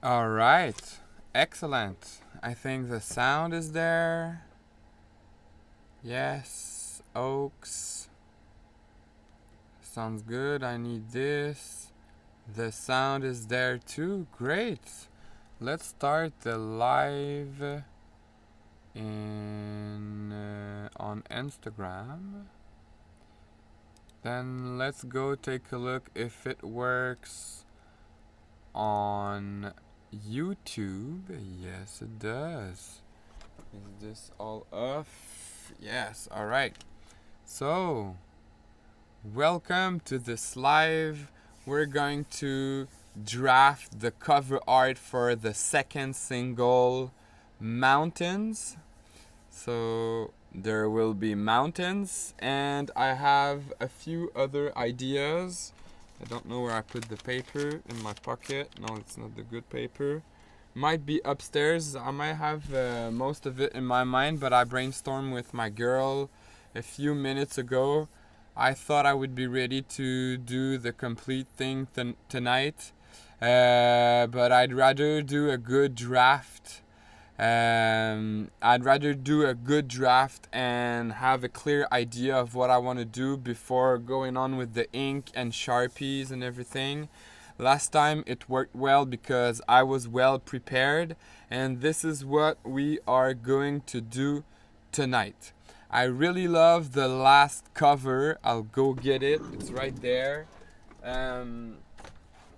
All right. Excellent. I think the sound is there. Yes. Oaks. Sounds good. I need this. The sound is there too. Great. Let's start the live on Instagram. Then let's go take a look if it works on YouTube. Yes, it does. Is this all off? Yes. All right. So, welcome to this live. We're going to draft the cover art for the second single, Mountains. So there will be mountains, and I have a few other ideas. I don't know where I put the paper. In my pocket. No, it's not the good paper. Might be upstairs. I might have most of it in my mind, but I brainstormed with my girl a few minutes ago. I thought I would be ready to do the complete thing tonight, but I'd rather do a good draft. I'd rather do a good draft and have a clear idea of what I want to do before going on with the ink and Sharpies and everything. Last time it worked well because I was well prepared, and this is what we are going to do tonight. I really love the last cover. I'll go get it. It's right there.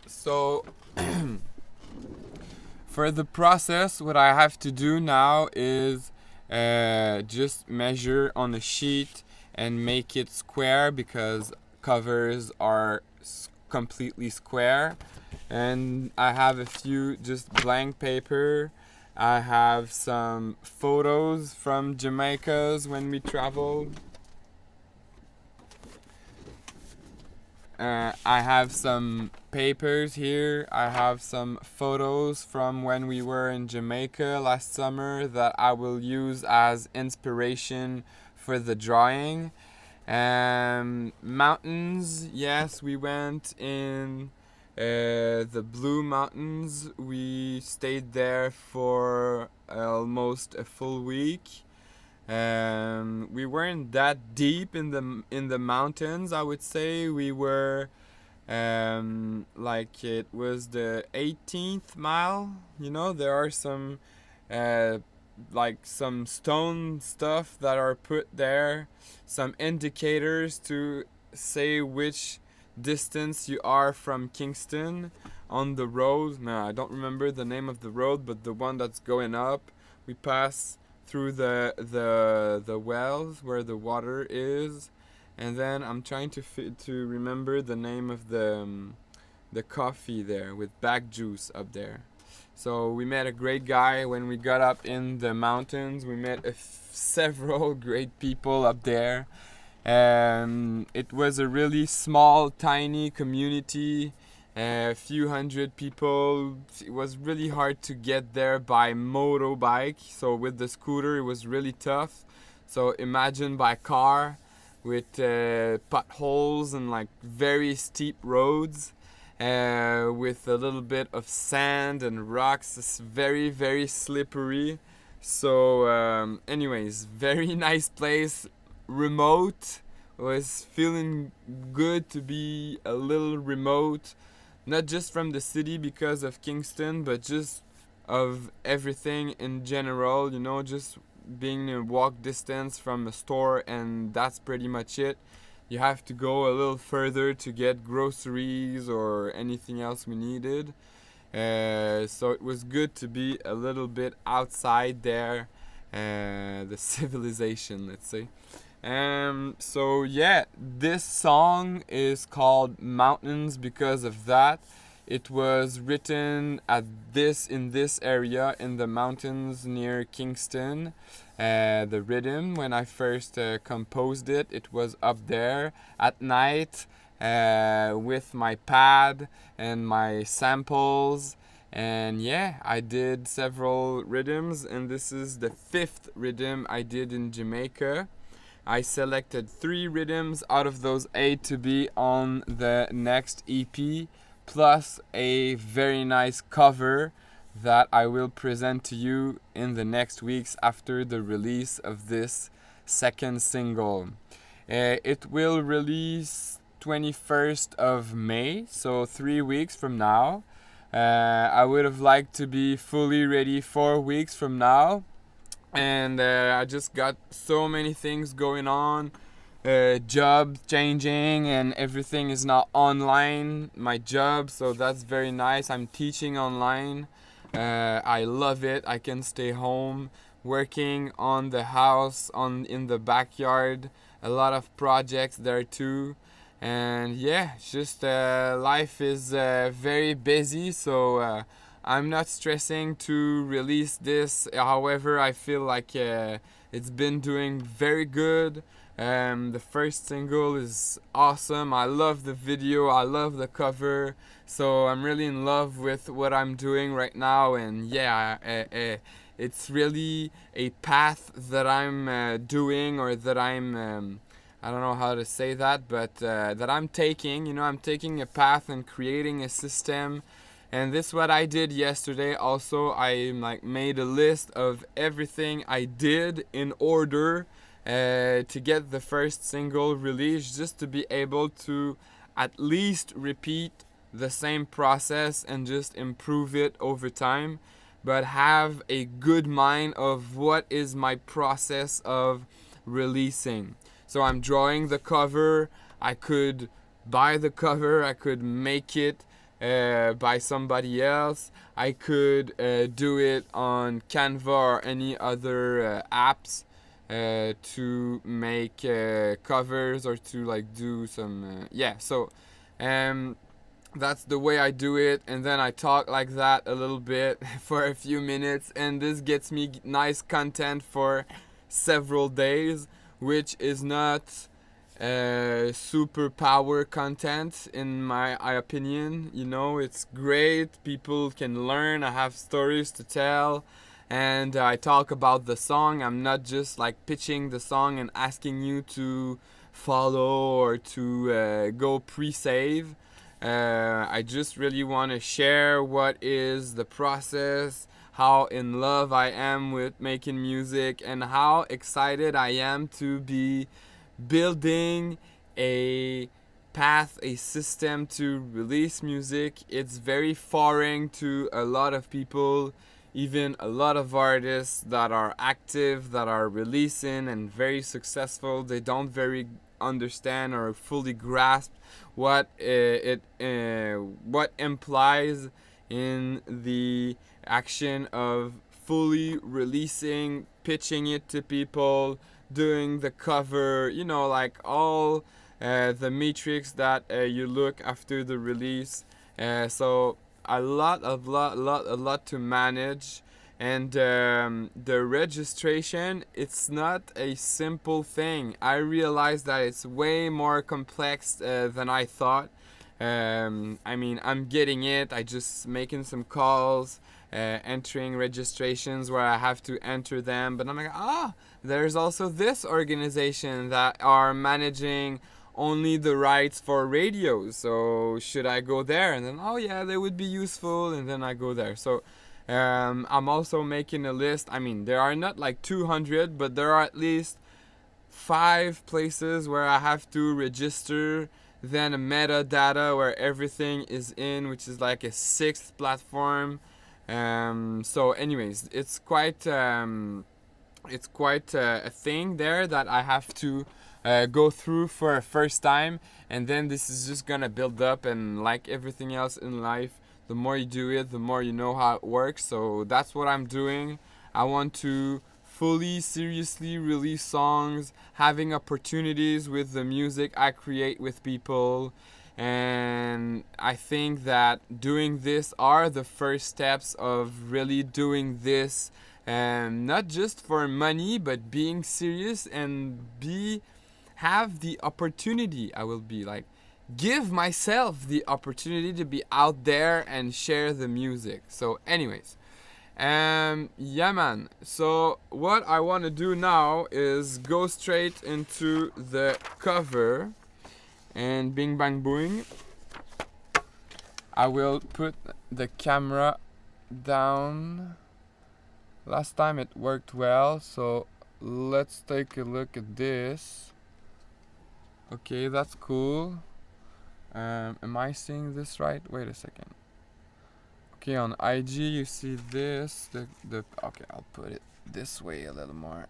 So for the process, what I have to do now is just measure on a sheet and make it square because covers are completely square. And I have a few just blank paper. I have some photos from Jamaica's when we traveled. I have some papers here. I have some photos from when we were in Jamaica last summer that I will use as inspiration for the drawing. Mountains, yes, we went in the Blue Mountains. We stayed there for almost a full week. We weren't that deep in the mountains. I would say we were like it was the 18th mile. You know, there are some like some stone stuff that are put there, some indicators to say which distance you are from Kingston on the road. No, I don't remember the name of the road, but the one that's going up. We pass through the wells where the water is, and then I'm trying to remember the name of the coffee there with back juice up there. So we met a great guy when we got up in the mountains. We met several great people up there. It was a really small, tiny community, a few hundred people. It was really hard to get there by motorbike, so with the scooter it was really tough. So imagine by car with potholes and like very steep roads, with a little bit of sand and rocks. It's very, very slippery. So anyways, very nice place. Remote. Was feeling good to be a little remote, not just from the city because of Kingston, but just of everything in general, you know, just being in walk distance from a store, and that's pretty much it. You have to go a little further to get groceries or anything else we needed. So it was good to be a little bit outside there, the civilization, let's say. So yeah, this song is called Mountains because of that. It was written in this area in the mountains near Kingston. The rhythm, when I first composed it, it was up there at night with my pad and my samples. And yeah, I did several rhythms, and this is the 5th rhythm I did in Jamaica. I selected 3 rhythms out of those 8 to be on the next EP, plus a very nice cover that I will present to you in the next weeks after the release of this second single. It will release 21st of May, so 3 weeks from now. I would have liked to be fully ready 4 weeks from now, and I just got so many things going on. Job changing and everything is now online, my job, so that's very nice. I'm teaching online. I love it. I can stay home working on the house, in the backyard, a lot of projects there too. And yeah, just life is very busy, so I'm not stressing to release this. However, I feel like it's been doing very good. The first single is awesome. I love the video, I love the cover, so I'm really in love with what I'm doing right now. And yeah, it's really a path that I'm doing, or that I'm I don't know how to say that, but that I'm taking. I'm taking a path and creating a system. And this is what I did yesterday. Also, I made a list of everything I did in order to get the first single released, just to be able to at least repeat the same process and just improve it over time, but have a good mind of what is my process of releasing. So I'm drawing the cover. I could buy the cover, I could make it by somebody else, I could do it on Canva or any other apps to make covers, or to do some so that's the way I do it. And then I talk like that a little bit for a few minutes, and this gets me nice content for several days, which is not super power content in my opinion. It's great, people can learn, I have stories to tell, and I talk about the song. I'm not just pitching the song and asking you to follow or to go pre-save. I just really want to share what is the process, how in love I am with making music, and how excited I am to be building a path, a system to release music. It's very foreign to a lot of people, even a lot of artists that are active, that are releasing and very successful. They don't very understand or fully grasp what what implies in the action of fully releasing, pitching it to people, doing the cover, all the metrics that you look after the release. So a lot to manage. And the registration, it's not a simple thing. I realized that it's way more complex than I thought. I'm getting it. I just making some calls, entering registrations where I have to enter them. But I'm like, there's also this organization that are managing only the rights for radios. So should I go there? And then, yeah, they would be useful. And then I go there. So I'm also making a list. There are not 200, but there are at least 5 places where I have to register. Then a metadata where everything is in, which is a 6th platform. So anyways, it's quite a thing there that I have to go through for a first time. And then this is just gonna build up, and like everything else in life, the more you do it, the more you know how it works. So that's what I'm doing. I want to fully, seriously release songs, having opportunities with the music I create with people. And I think that doing this are the first steps of really doing this, not just for money, but being serious and have the opportunity. I will be give myself the opportunity to be out there and share the music. So anyways, yeah man, so what I want to do now is go straight into the cover, and bing bang boing, I will put the camera down. Last time it worked well, so let's take a look at this. Okay, that's cool. Am I seeing this right? Wait a second. Okay, on IG you see this. Okay, I'll put it this way a little more.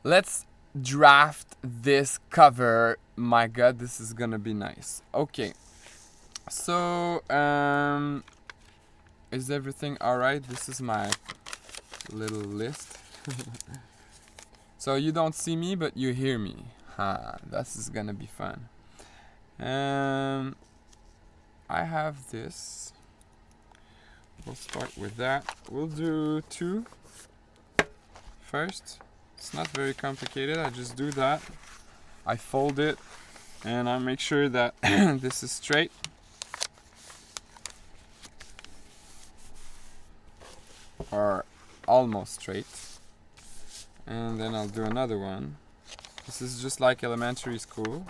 Let's draft this cover. My god, this is gonna be nice. Okay. So, is everything alright? This is my little list. So you don't see me, but you hear me. This is gonna be fun. I have this. We'll start with that. We'll do 2 first. It's not very complicated. I just do that. I fold it and I make sure that this is straight. Or almost straight. And then I'll do another one. This is just like elementary school,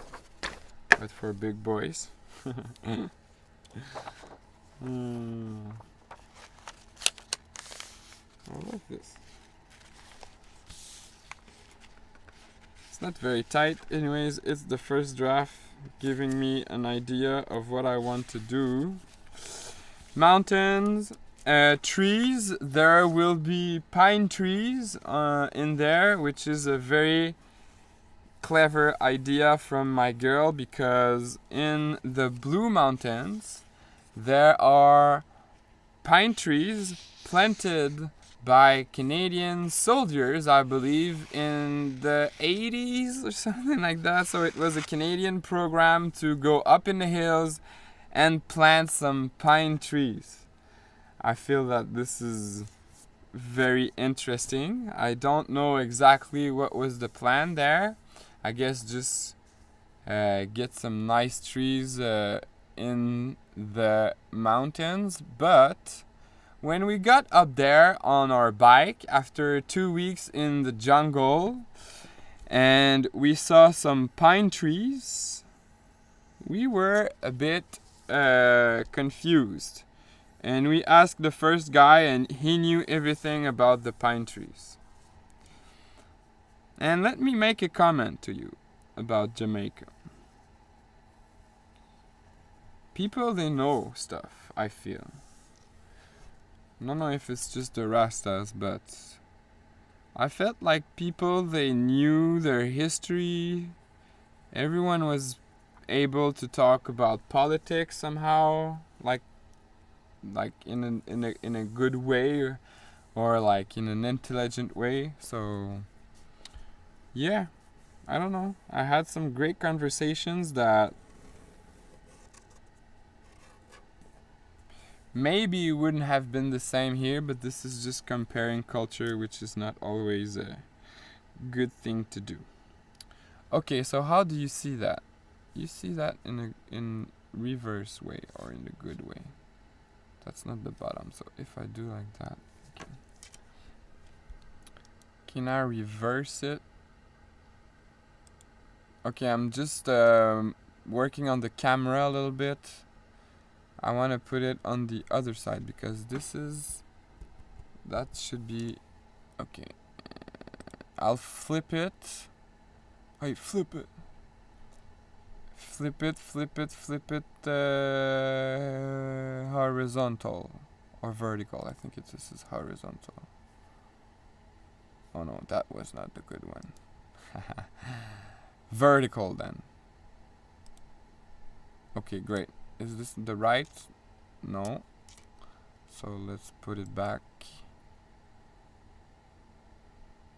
but for big boys. I like this. It's not very tight. Anyways, it's the first draft, giving me an idea of what I want to do. Mountains. Trees, there will be pine trees in there, which is a very clever idea from my girl, because in the Blue Mountains there are pine trees planted by Canadian soldiers, I believe, in the 80s or something like that. So it was a Canadian program to go up in the hills and plant some pine trees. I feel that this is very interesting. I don't know exactly what was the plan there. I guess just get some nice trees in the mountains. But when we got up there on our bike after 2 weeks in the jungle and we saw some pine trees, we were a bit confused. And we asked the first guy and he knew everything about the pine trees. And let me make a comment to you about Jamaica. People, they know stuff, I feel. I don't know if it's just the Rastas, but I felt like people, they knew their history. Everyone was able to talk about politics somehow, like in a good way, or like in an intelligent way. So yeah, I don't know. I had some great conversations that maybe wouldn't have been the same here, but this is just comparing culture, which is not always a good thing to do. Okay, so how do you see that? You see that in reverse way or in the good way. That's not the bottom, so if I do like that, okay. Can I reverse it? Okay, I'm just working on the camera a little bit. I want to put it on the other side because that should be okay. I'll flip it. Wait, flip it. Flip it, horizontal or vertical. I think this is horizontal. Oh no, that was not the good one. Vertical then. Okay, great. Is this the right? No. So let's put it back.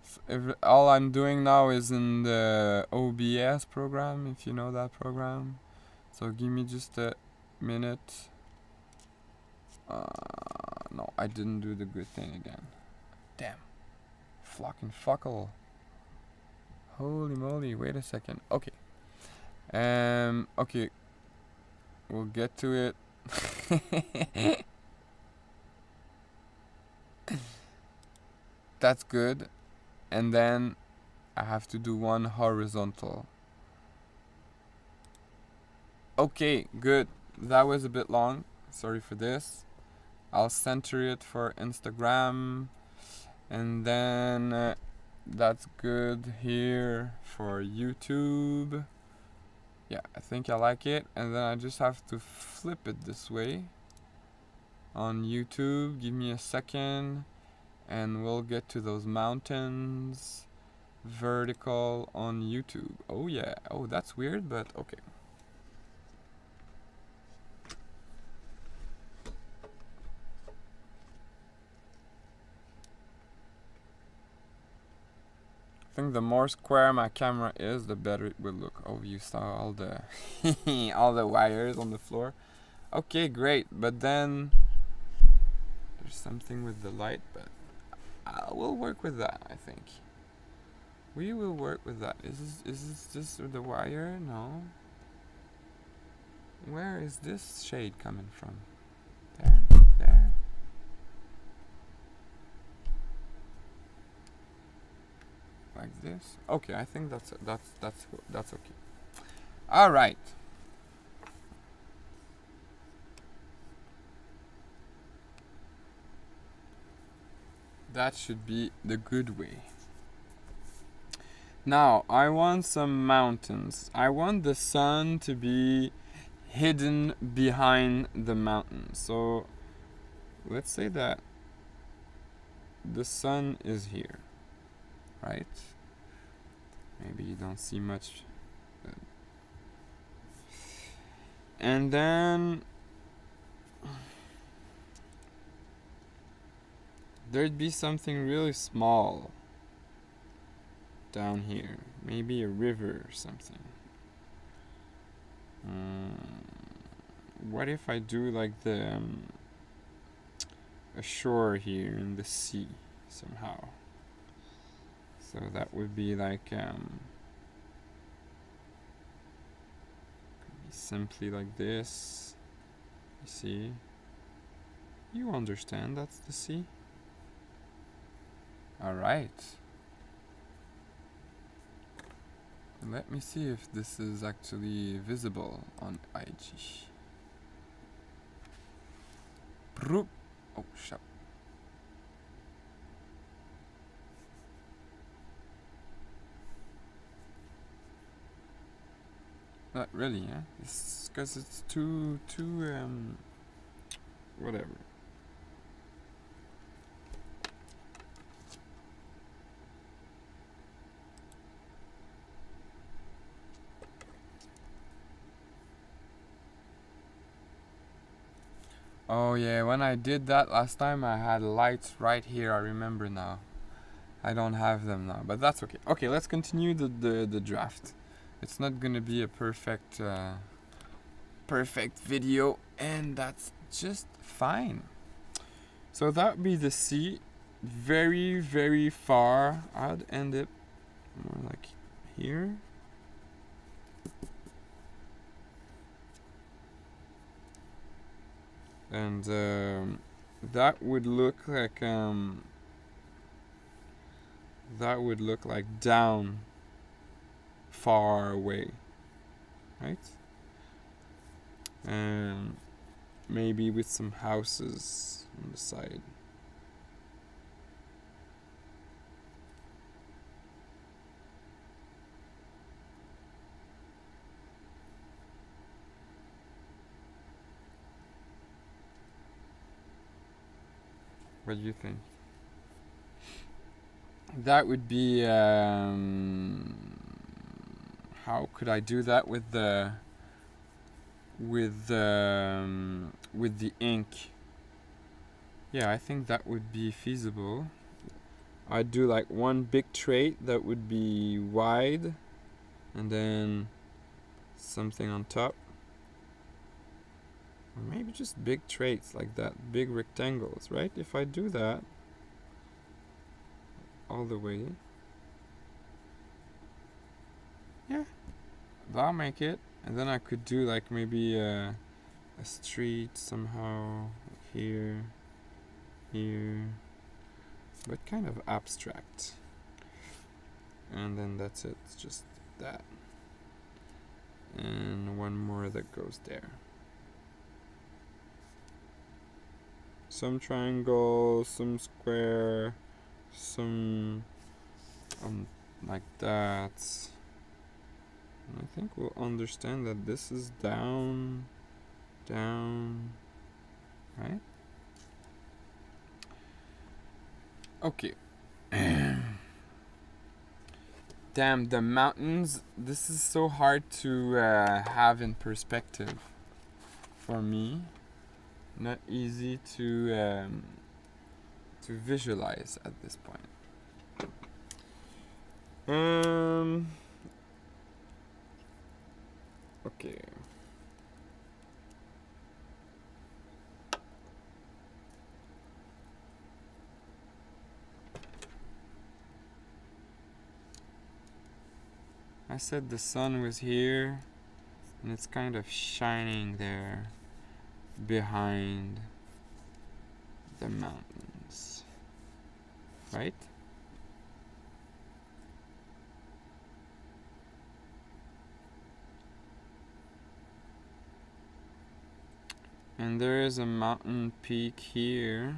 So all I'm doing now is in the OBS program, if you know that program. So give me just a minute. No, I didn't do the good thing again. Damn. Fucking fuckle. Holy moly, wait a second. Okay. Okay. We'll get to it. That's good. And then I have to do one horizontal. Okay, good. that was a bit long. Sorry for this. I'll center it for Instagram, and then that's good here for YouTube. Yeah, I think I like it, and then I just have to flip it this way on YouTube. Give me a second, and we'll get to those mountains vertical on YouTube. Oh yeah. Oh, that's weird, but okay. I think the more square my camera is, the better it will look. Oh, you saw all the all the wires on the floor. Okay, great. But then there's something with the light, but we'll work with that. I think we will work with that. Is this just the wire? No. Where is this shade coming from? There, there. Like this. Okay, I think that's okay. All right. That should be the good way. Now, I want some mountains. I want the sun to be hidden behind the mountain. So, let's say that the sun is here, right? Maybe you don't see much. And then there'd be something really small down here. Maybe a river or something. What if I do like the a shore here in the sea somehow? So that would be like could be simply like this. You see? You understand that's the sea? Alright. Let me see if this is actually visible on IG. Oh, shut. Not really, yeah? It's because it's too whatever. Oh yeah, when I did that last time I had lights right here, I remember now. I don't have them now, but that's okay. Okay, let's continue the draft. It's not gonna be a perfect video, and that's just fine. So that would be the sea, very, very far. I'd end it more like here. And that would look like down far away, right? And maybe with some houses on the side. What do you think? That would be how could I do that with the ink? Yeah, I think that would be feasible. I'd do like one big trait that would be wide, and then something on top. Or maybe just big traits like that, big rectangles, right? If I do that all the way, yeah, that'll make it. And then I could do like maybe a street somehow here, but kind of abstract. And then that's it, it's just that. And one more that goes there. some triangle, some square, some like that. And I think we'll understand that this is down, down, right? Okay. Damn, the mountains. This is so hard to have in perspective for me. Not easy to visualize at this point. Okay. I said the sun was here, and it's kind of shining there behind the mountains, right? And there is a mountain peak here.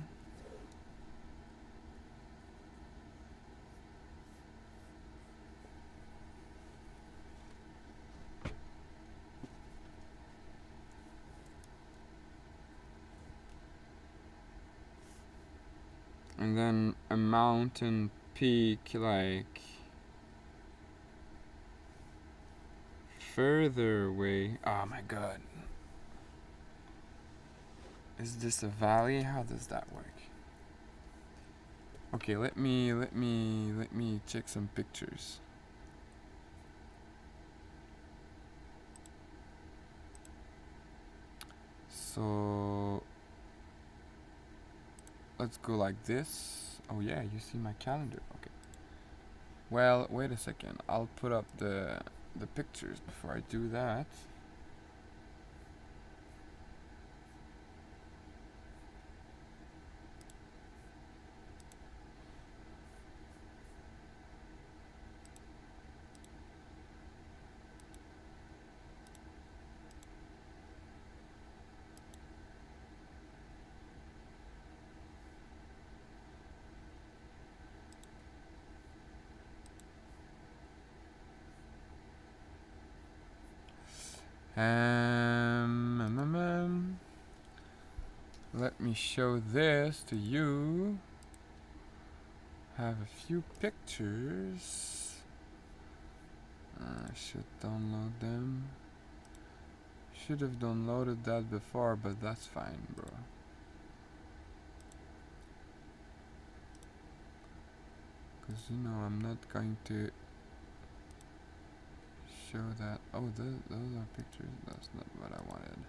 And then a mountain peak like further away. Oh my god. Is this a valley? How does that work? Okay, let me check some pictures. So let's go like this. Oh yeah, you see my calendar. Okay. Well, wait a second. I'll put up the pictures before I do that. Let me show this to you. Have a few pictures. I should download them. Should have downloaded that before, but that's fine, bro. Because you know I'm not going to show that. Oh, those are pictures. That's not what I wanted.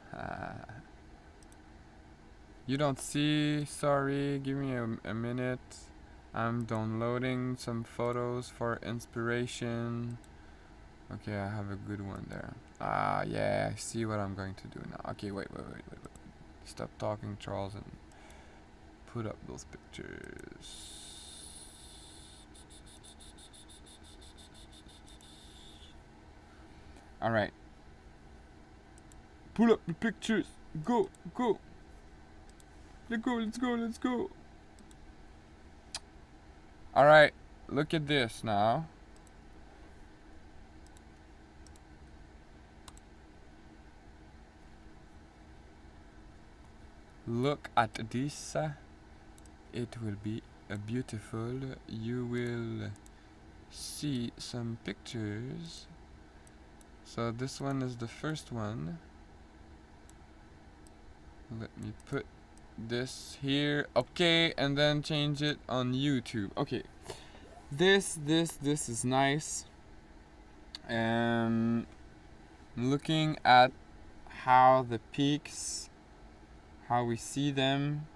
You don't see? Sorry, give me a minute. I'm downloading some photos for inspiration. Okay, I have a good one there. Yeah, I see what I'm going to do now. Okay, wait. Stop talking, Charles, and put up those pictures. Alright. Pull up the pictures. Go. Let's go. Alright, look at this now. Look at this. It will be beautiful. You will see some pictures. So this one is the first one. Let me put this here. Okay, and then change it on YouTube. Okay. This is nice. Looking at how the peaks, how we see them.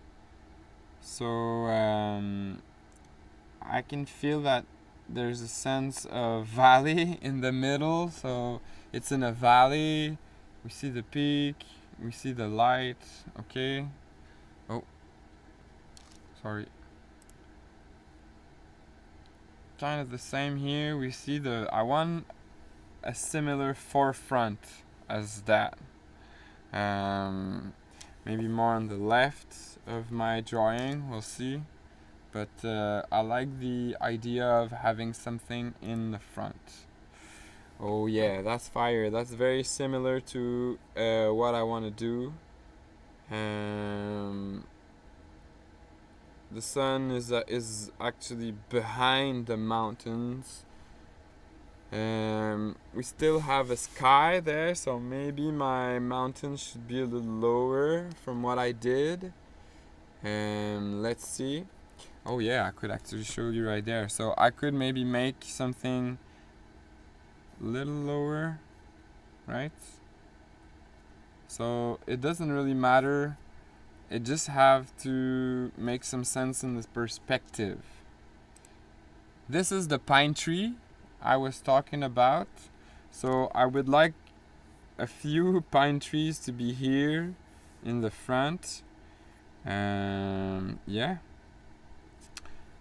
So I can feel that there's a sense of valley in the middle. So it's in a valley. We see the peak. We see the light. Okay. Oh. Sorry. Kind of the same here. We see I want a similar forefront as that. maybe more on the left of my drawing, we'll see. But I like the idea of having something in the front. Oh yeah, that's fire. That's very similar to what I want to do. The sun is actually behind the mountains. We still have a sky there, so maybe my mountain should be a little lower from what I did. Let's see. Oh yeah, I could actually show you right there. So I could maybe make something a little lower, right? So it doesn't really matter. It just have to make some sense in this perspective. This is the pine tree I was talking about. So I would like a few pine trees to be here in the front. Yeah.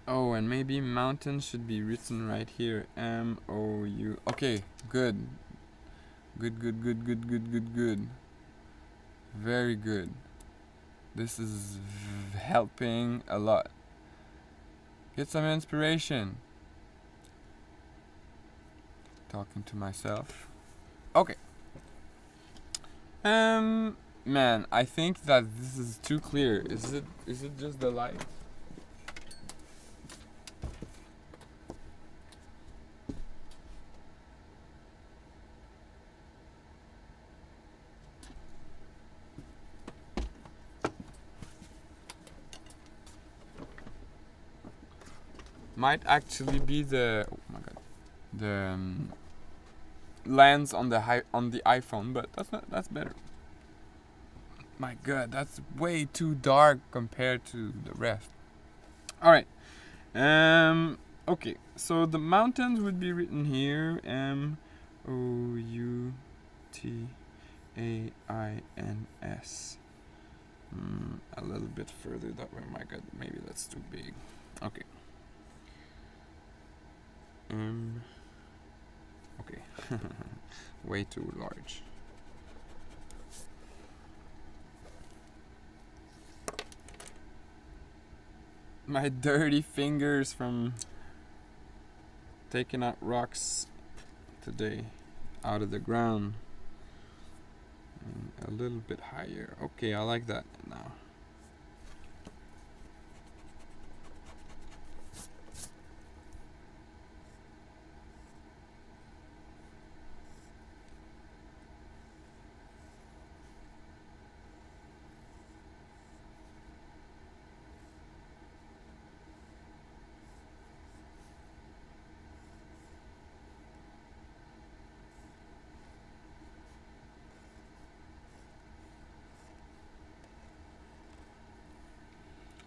Oh, and maybe mountain should be written right here. M-O-U. Okay, good. Good. Very good. This is helping a lot. Get some inspiration. Talking to myself. Okay. Man, I think that this is too clear. Is it just the light? Might actually be the lens on the iPhone, but that's better. My God, that's way too dark compared to the rest. All right. Okay. So the mountains would be written here. Moutaiins. A little bit further that way. My God, maybe that's too big. Okay. Okay. Way too large. My dirty fingers from taking out rocks today out of the ground. A little bit higher. Okay, I like that now.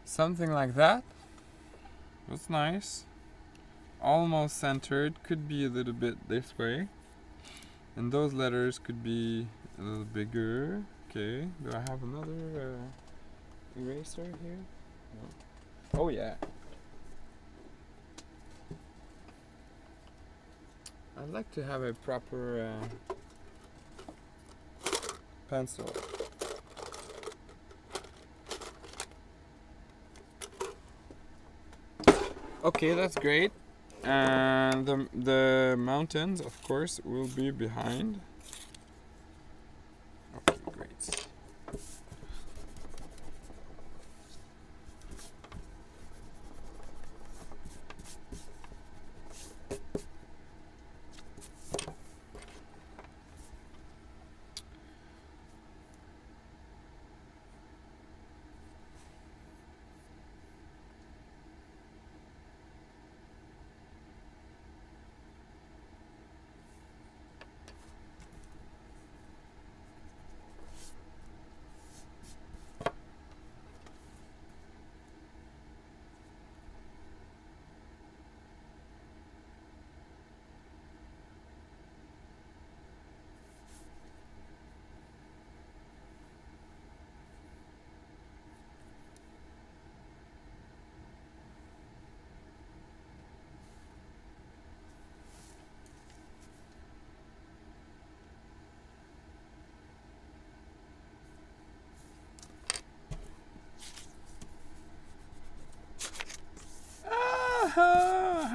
Something like that. That's nice. Almost centered. Could be a little bit this way. And those letters could be a little bigger. Okay. Do I have another eraser here? No. Oh yeah. I'd like to have a proper pencil. Okay, that's great. And the mountains, of course, will be behind. Okay, great.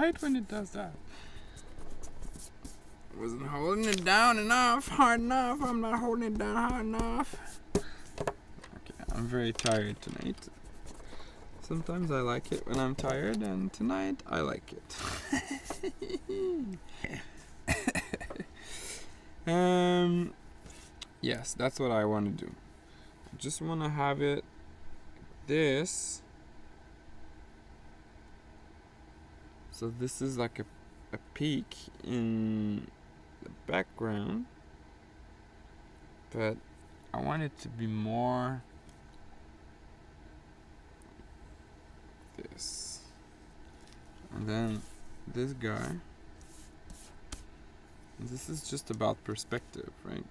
hate when it does that. Wasn't holding it down enough, hard enough. I'm not holding it down hard enough. Okay, I'm very tired tonight. Sometimes I like it when I'm tired, and tonight I like it. Yes, that's what I want to do. I just want to have it this. So this is like a peak in the background, but I want it to be more this. And then this guy. And this is just about perspective, right?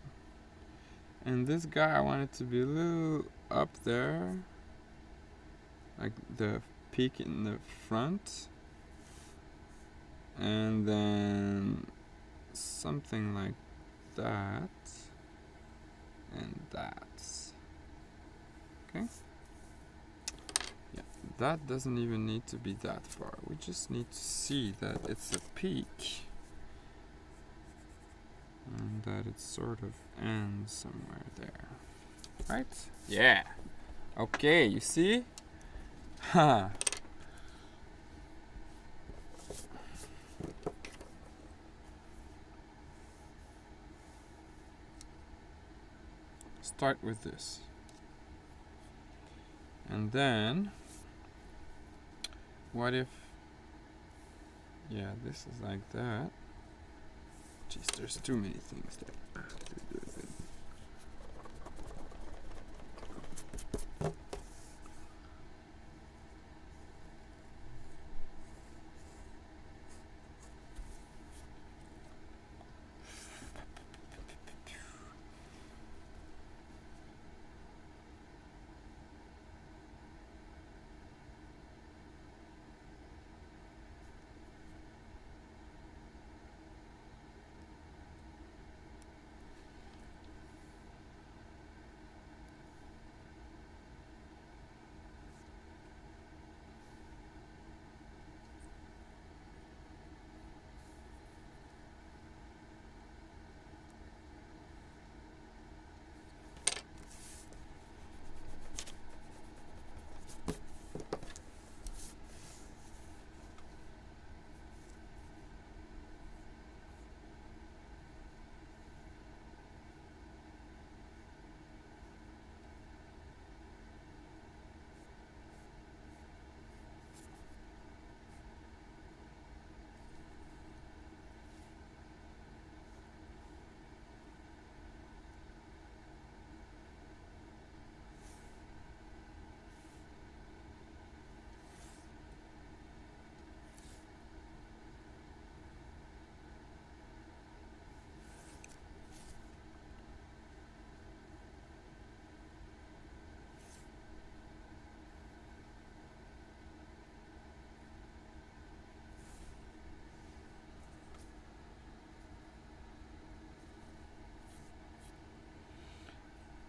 And this guy, I want it to be a little up there, like the peak in the front, and then something like that, and that. Okay? Yeah, that doesn't even need to be that far. We just need to see that it's a peak, and that it sort of ends somewhere there. Right? Yeah. Okay, you see? Ha. Start with this. And then what if, yeah, this is like that. Jeez, there's too many things that I have to do with it.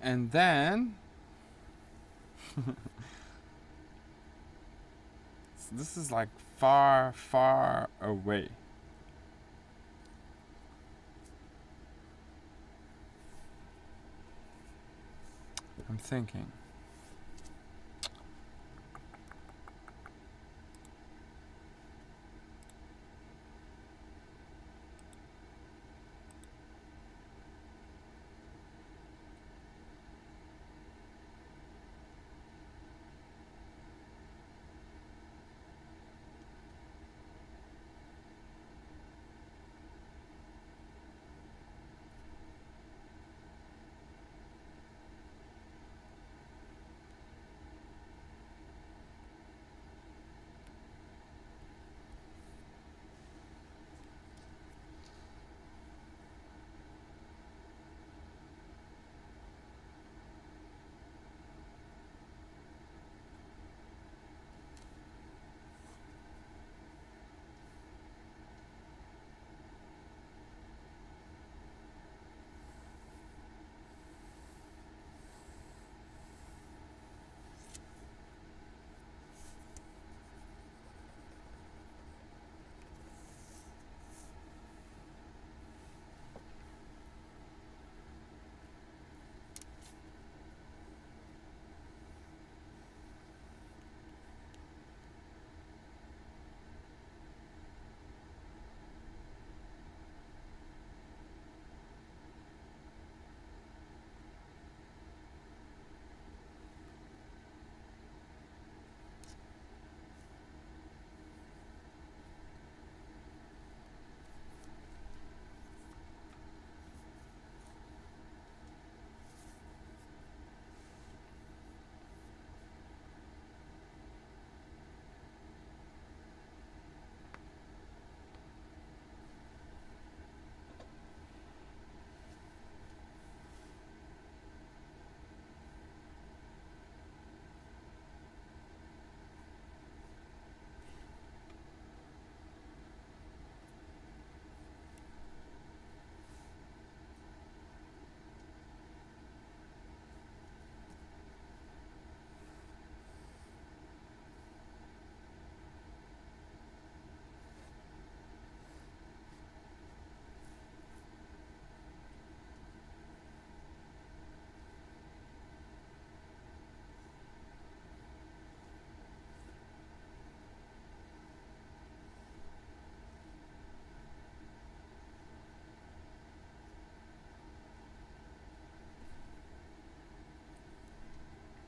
And then this is like far, far away. I'm thinking.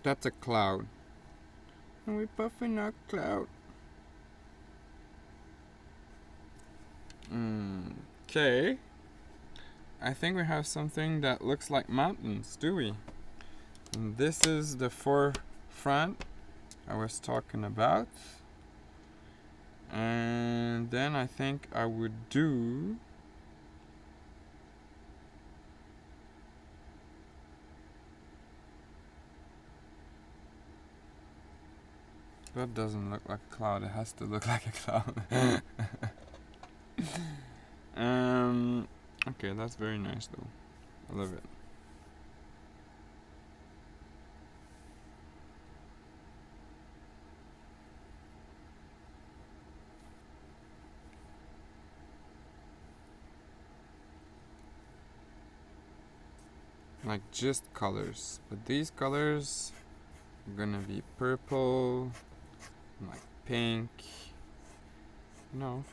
That's a cloud. And we're puffing our cloud. Okay. I think we have something that looks like mountains, do we? And this is the forefront I was talking about. And then I think I would do that. Doesn't look like a cloud. It has to look like a cloud. Okay, that's very nice though. I love it. Like just colors, but these colors are gonna be purple, like pink. No,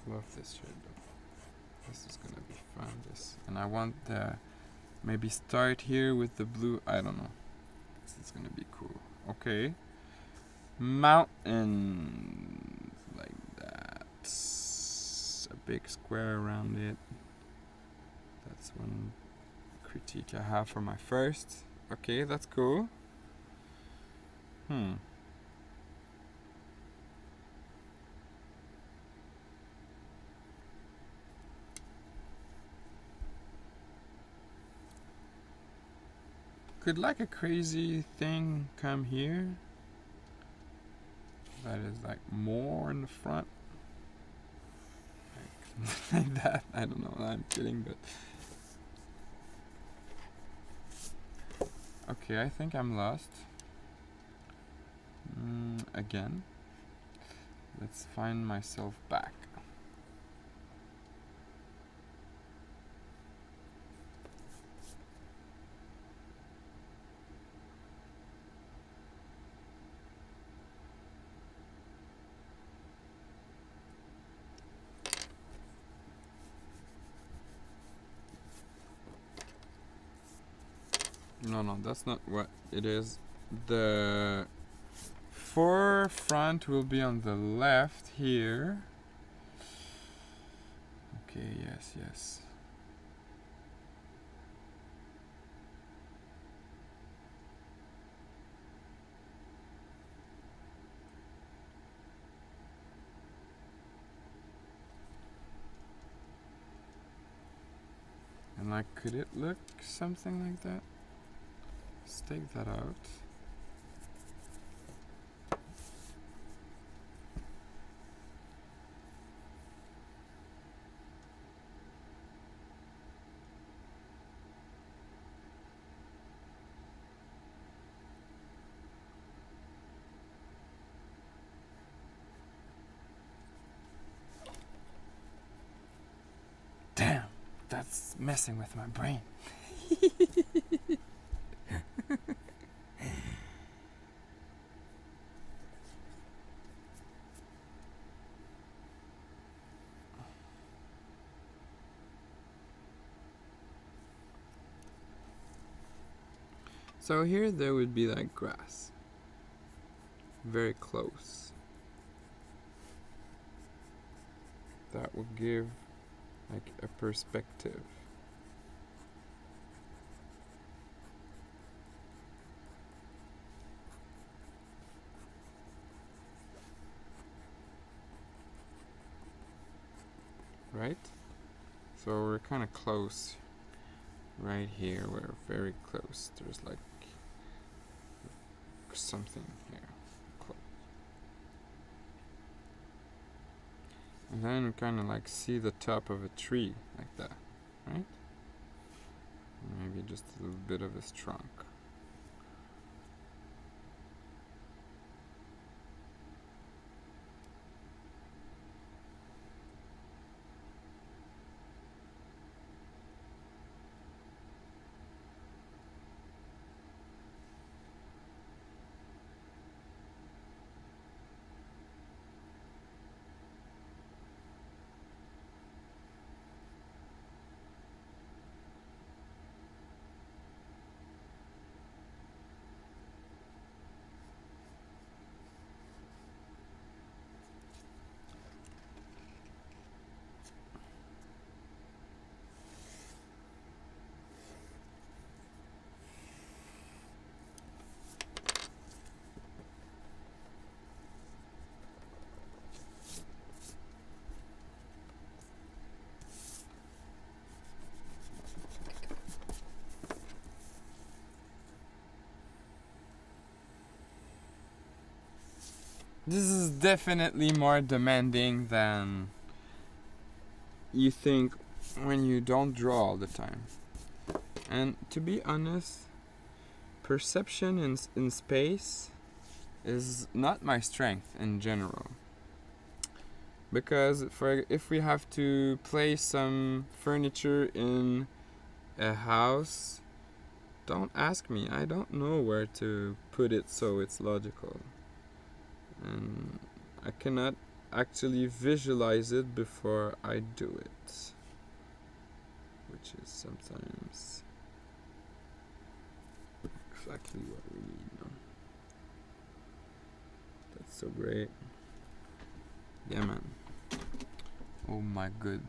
love this shade though. This is gonna be fun. This, and I want the maybe start here with the blue. I don't know. This is gonna be cool. Okay, mountain like that. A big square around it. That's one critique I have for my first. Okay, that's cool. Could like a crazy thing come here that is like more in the front? Like that? I don't know, I'm kidding, but okay, I think I'm lost. Again. Let's find myself back. No, that's not what it is. The forefront will be on the left here. Okay, yes. And like, could it look something like that? Let's take that out. Damn, that's messing with my brain. So here there would be like grass. Very close. That will give like a perspective. Right? So we're kind of close. Right here, we're very close. There's like something here. Close. And then we kind of like see the top of a tree like that, right? Maybe just a little bit of his trunk. This is definitely more demanding than you think when you don't draw all the time. And to be honest, perception in space is not my strength in general. Because if we have to place some furniture in a house, don't ask me. I don't know where to put it so it's logical. And I cannot actually visualize it before I do it. Which is sometimes exactly what we need. No? That's so great. Yeah, man. Oh my good.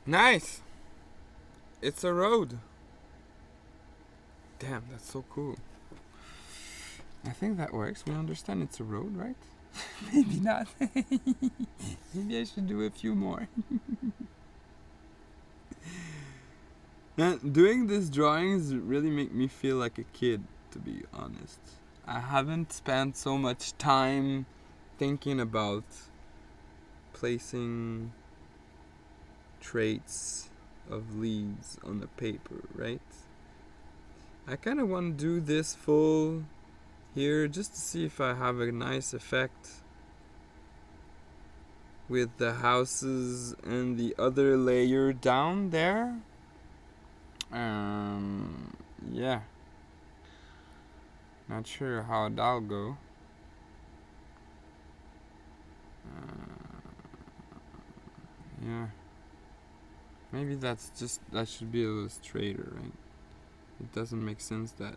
Nice! It's a road. Damn, that's so cool. I think that works. We understand it's a road, right? Maybe not. Maybe I should do a few more. And doing these drawings really make me feel like a kid, to be honest. I haven't spent so much time thinking about placing traits of leaves on the paper, right? I kind of want to do this full here just to see if I have a nice effect with the houses and the other layer down there. Yeah, not sure how that'll go. Yeah, maybe that should be a little straighter, right? It doesn't make sense that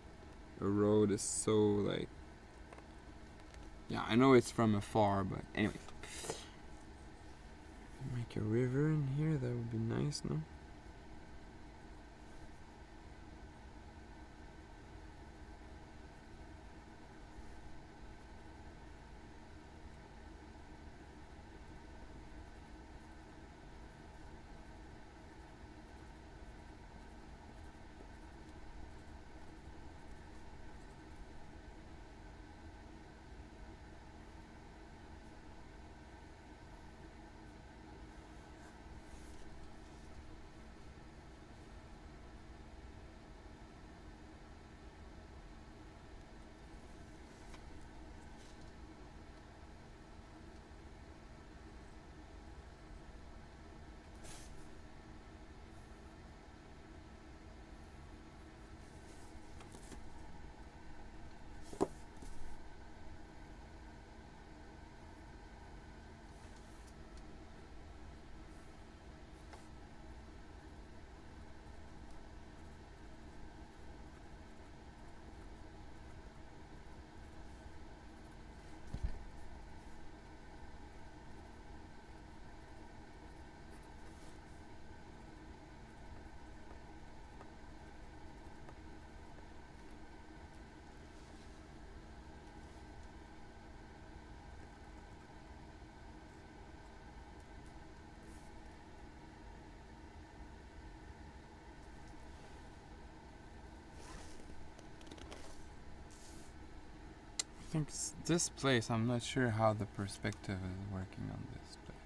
a road is so like. Yeah, I know it's from afar, but anyway. Make a river in here, that would be nice, no? I think this place, I'm not sure how the perspective is working on this place.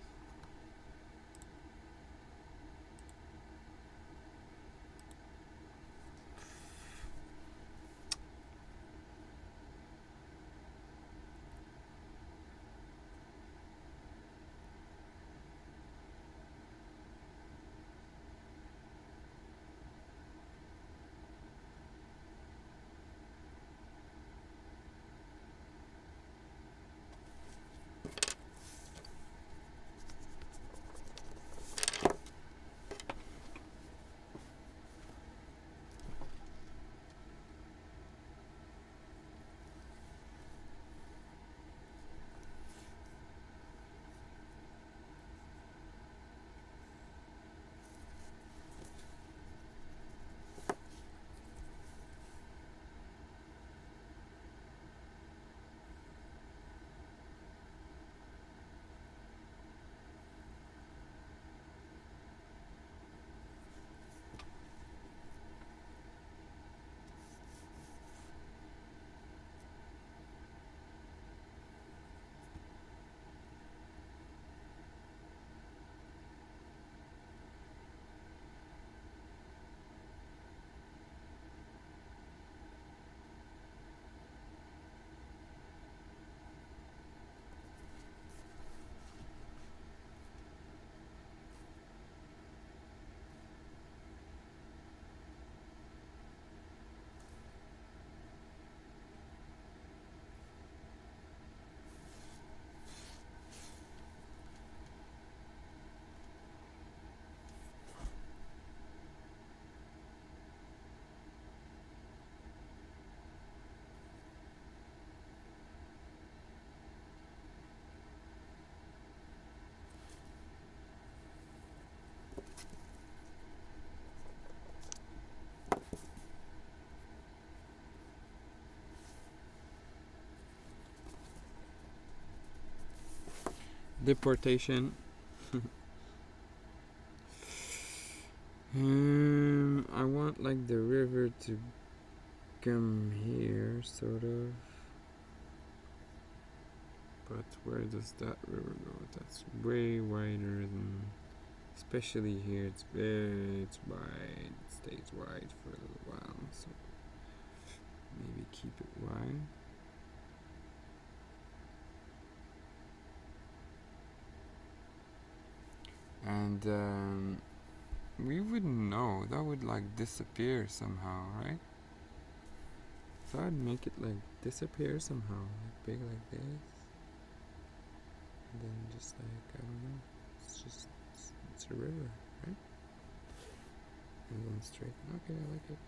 Deportation. I want like the river to come here, sort of. But where does that river go? That's way wider than, especially here. It's wide. It stays wide for a little while, so maybe keep it wide. and we wouldn't know. That would like disappear somehow, right? So I'd make it like disappear somehow, like big like this, and then just like, I don't know, it's a river, right? And then straight. Okay, I like it.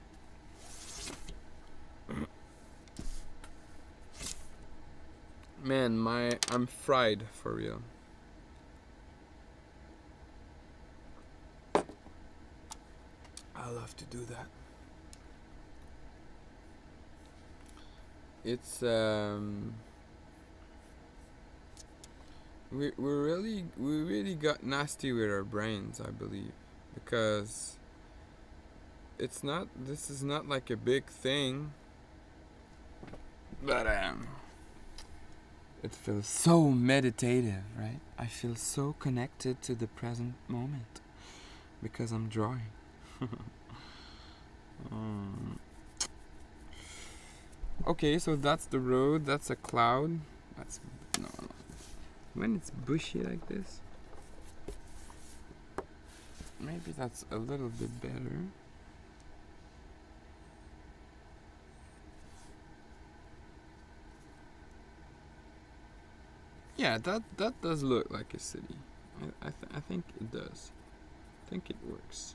Man, I'm fried for real. I love to do that. It's we really got nasty with our brains, I believe, because this is not like a big thing, but it feels so meditative, right? I feel so connected to the present moment because I'm drawing. Okay, so that's the road, that's a cloud. That's no. When it's bushy like this, maybe that's a little bit better. Yeah, that does look like a city. I think it does. I think it works.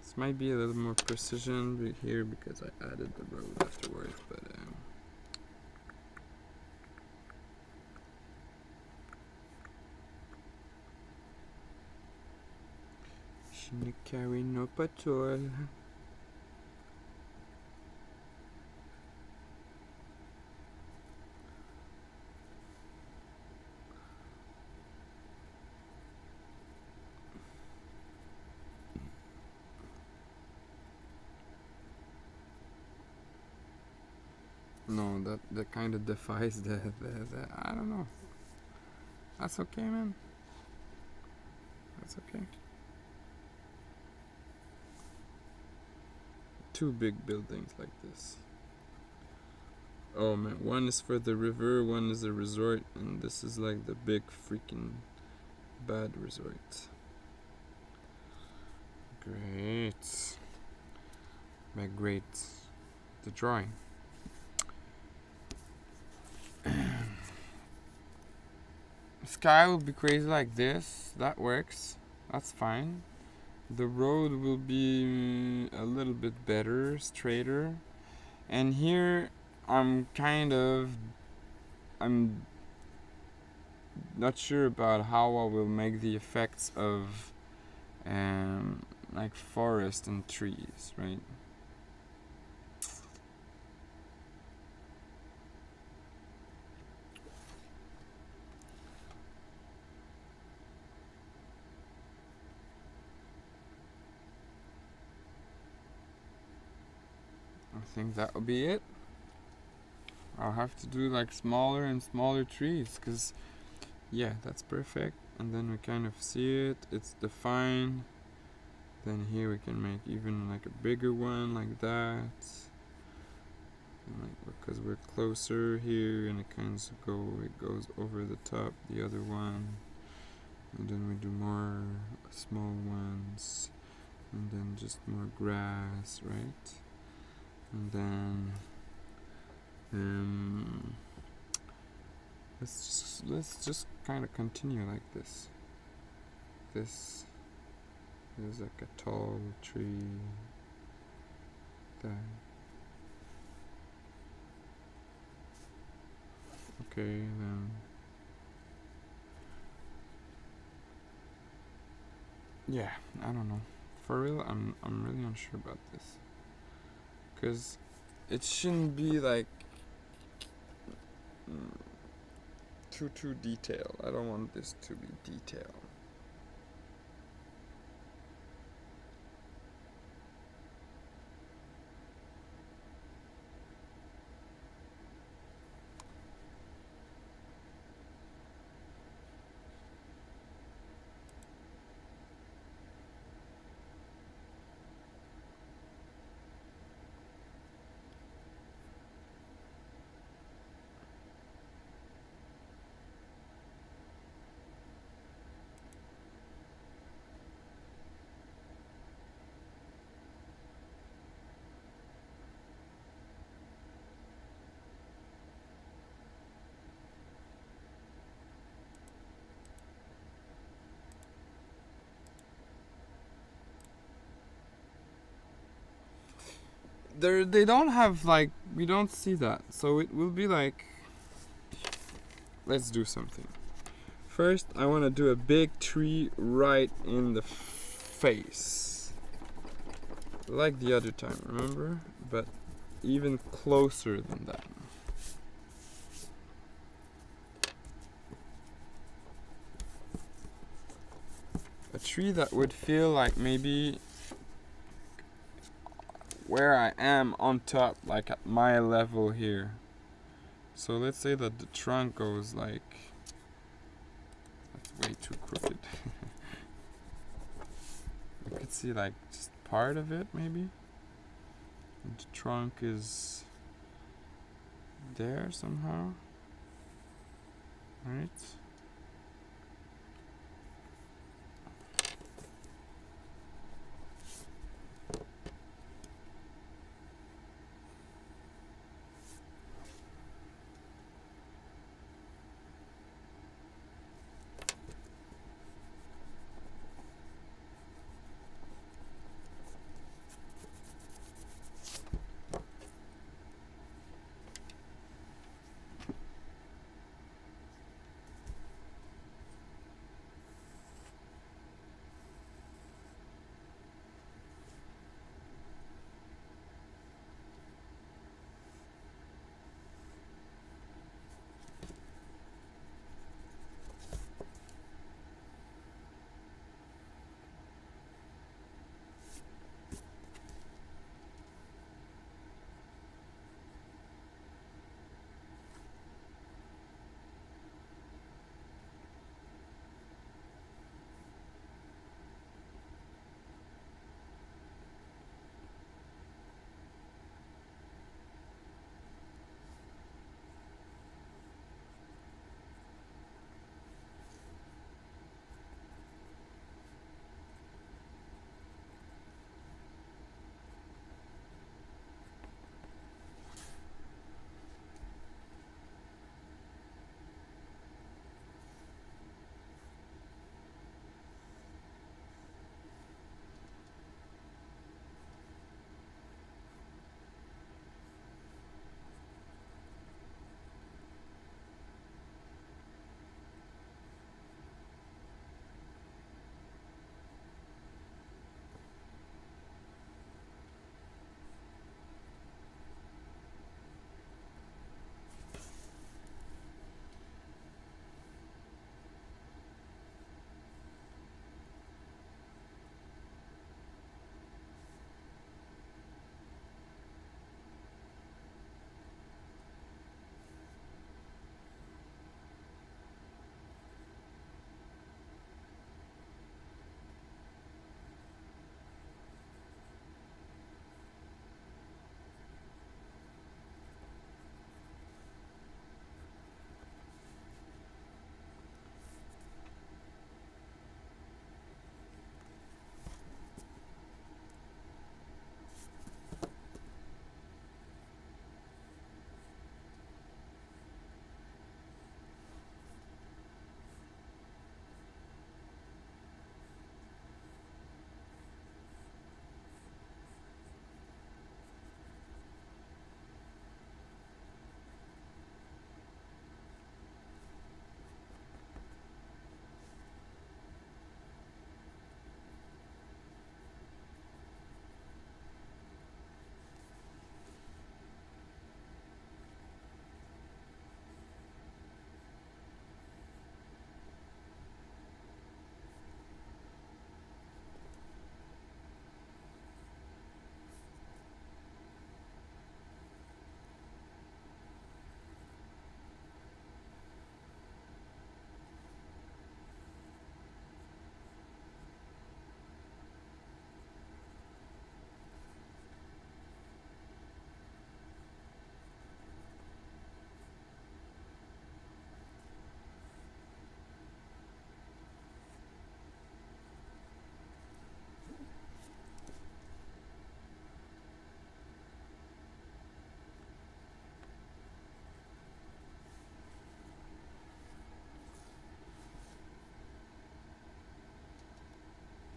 This might be a little more precision here because I added the road afterwards, but je ne carry no patrol. No, that kind of defies the I don't know. That's okay, man. That's okay. Two big buildings like this. Oh man, one is for the river, one is a resort, and this is like the big freaking bad resort. Great. But great. The drawing. Sky will be crazy like this. That works. That's fine. The road will be a little bit better, straighter. And here I'm not sure about how I will make the effects of like forest and trees, right? I think that will be it. I'll have to do like smaller and smaller trees, because yeah, that's perfect. And then we kind of see it, it's defined. Then here we can make even like a bigger one like that. And like, because we're closer here, and it goes over the top the other one. And then we do more small ones, and then just more grass, right? And then let's just kind of continue like this. This is like a tall tree there. Okay, then yeah, I don't know. For real, I'm really unsure about this, because it shouldn't be like too detailed. I don't want this to be detailed. they don't have like, we don't see that, so it will be like, let's do something. First, I want to do a big tree right in the face, like the other time, remember? But even closer than that. A tree that would feel like maybe where I am on top, like at my level here. So let's say that the trunk goes like, that's way too crooked. You could see like just part of it maybe. And the trunk is there somehow. Right?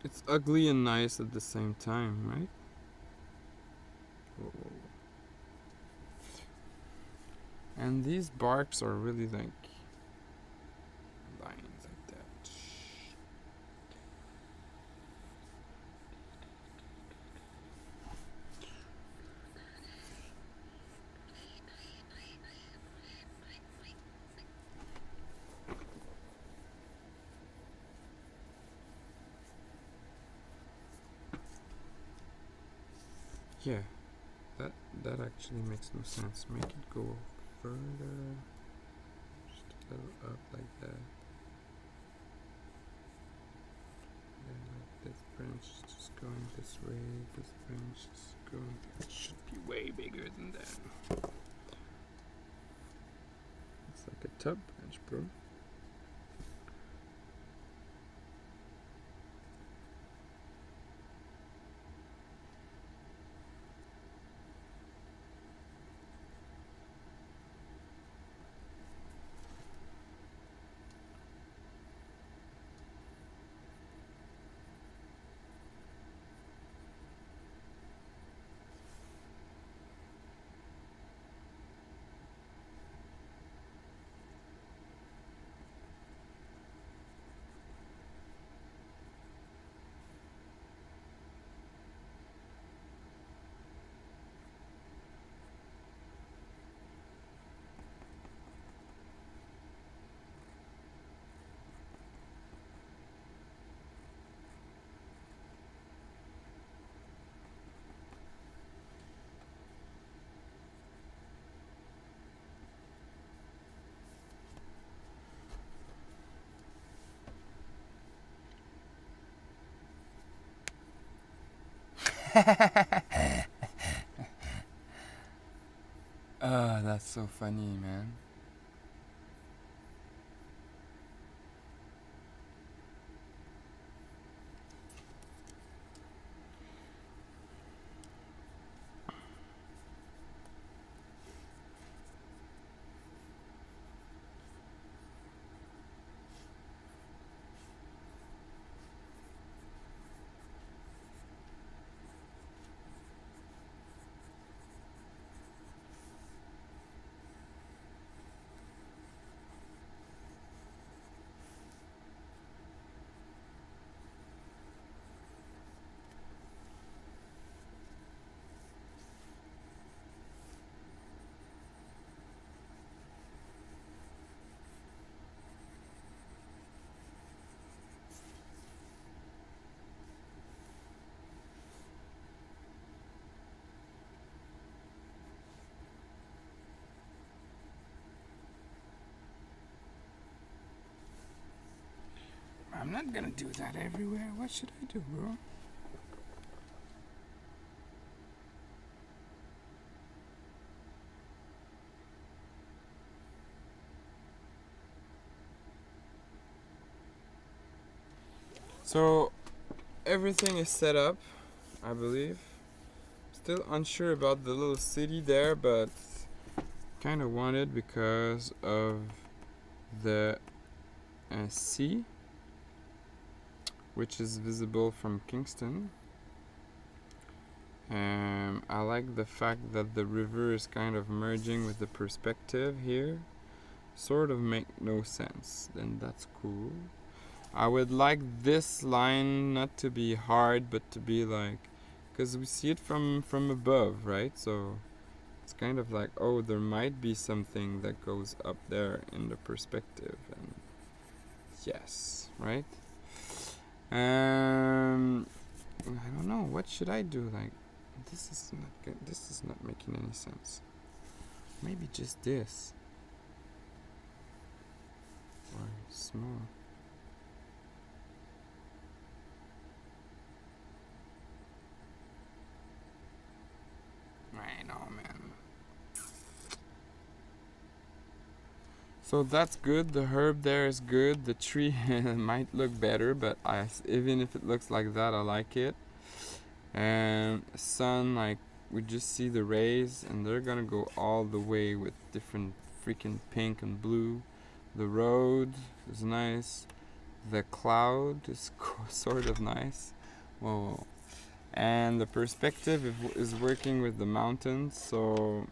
It's ugly and nice at the same time, right? Whoa, whoa, And these barks are really like lines like that. Yeah, that actually makes no sense. Make it go further, just a little up like that. Then like this branch is just going this way, this branch is going. It should be way bigger than that. It's like a tub branch, bro. Oh, that's so funny, man. I'm not gonna do that everywhere. What should I do, bro? So, everything is set up, I believe. Still unsure about the little city there, but kind of want it because of the sea, which is visible from Kingston. I like the fact that the river is kind of merging with the perspective here. Sort of make no sense. Then that's cool. I would like this line not to be hard, but to be like, because we see it from above, right? So it's kind of like, oh, there might be something that goes up there in the perspective, and yes, right? I don't know. What should I do? Like, this is not good. This is not making any sense. Maybe just this, or small. I know, man. So that's good. The herb there is good. The tree might look better, but even if it looks like that, I like it. And sun, like, we just see the rays, and they're gonna go all the way with different freaking pink and blue. The road is nice. The cloud is sort of nice. Whoa. And the perspective is working with the mountains, so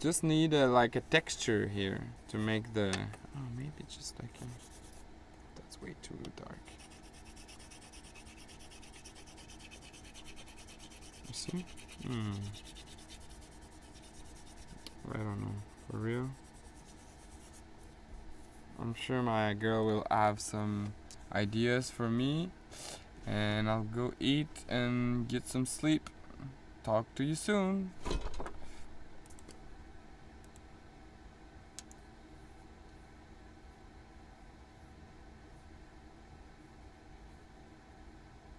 Just need like a texture here to make the. Oh, maybe just like a. That's way too dark. You see? I don't know. For real? I'm sure my girl will have some ideas for me. And I'll go eat and get some sleep. Talk to you soon.